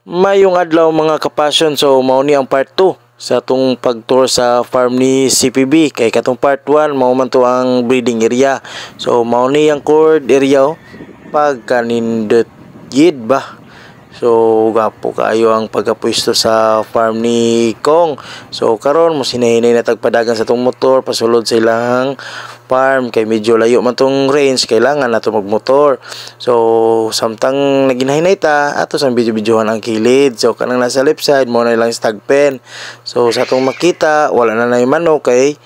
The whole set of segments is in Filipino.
Mayong adlaw mga kapasyon, so mao ni ang part 2 sa atong pag-tour sa farm ni CPB. Kay katong part 1 mao man to ang breeding area. So mao ni ang cord area pagkanindot gid ba. So gapo kaayo ang pagkapwesto sa farm ni Kong. So karon mo sinahinay na tagpadagan sa tong motor pasulod sa ilang farm kay medyo layo man tong range, kailangan nato magmotor. So samtang naginahinay ta ato sang video-videohan ang kilid. So kanang nasa left side mo na ilang stag pen. So sa atong makita wala na nay manok kay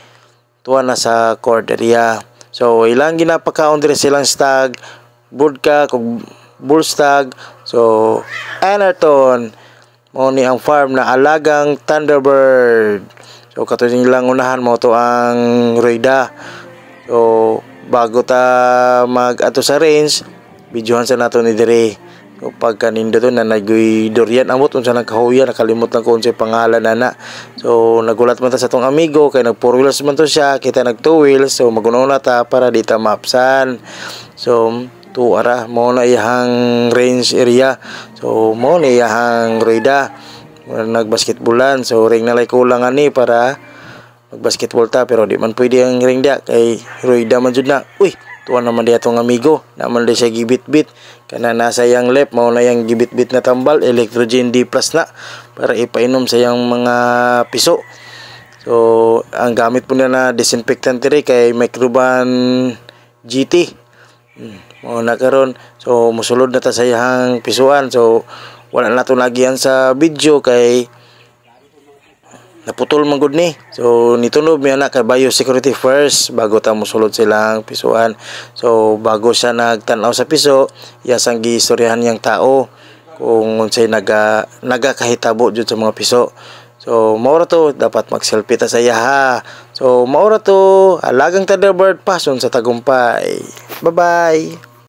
tuwa na sa cord area. So ilang ginapakaon dire silang stag, budka kog bull stag. So Enerton mo ni ang farm na alagang Thunderbird. So katong lang unahan mo to ang Rueda. So bago ta mag ato sa range, videohan sa nato ni dire. So pagkanindo to na nagoy durian amot unsa nang kahuyan, nakalimot lang ko unsay pangalan ana. So nagulat man ta sa tong amigo kay nag 4 wheels man to siya, kita nag 2 wheels. So magunaw na ta para di ta mapsan. So tuara mo na iyang range area. So mo na iyang Rueda nagbasketballan. So ring na lay kulang ani para magbasketball ta, pero di man pwede ang ring dia kay Rueda man jud na. Uy, tuwa naman di atong amigo naman di siya gibit-bit kana nasa yang left mao na yang gibit-bit na tambal Electrogen D+ na para ipainom sa yang mga piso. So ang gamit po na disinfectant dire kay Microban GT. Mao na karon. So mosulod na ta sa iyang pisuan. So wala na to lagihan sa video kay naputol man gud ni. So nitunob mi ana kay biosecurity first bago ta mosulod silang pisuan. So bago siya nagtan-aw sa piso, iya sang giistoryahan yang tao kung unsay nagakahitabo jud sa mga piso. So mao ra to, dapat mag-selfie ta sa iya ha. So mao ra to, alagang Thunderbird pason sa tagumpay. Bye-bye.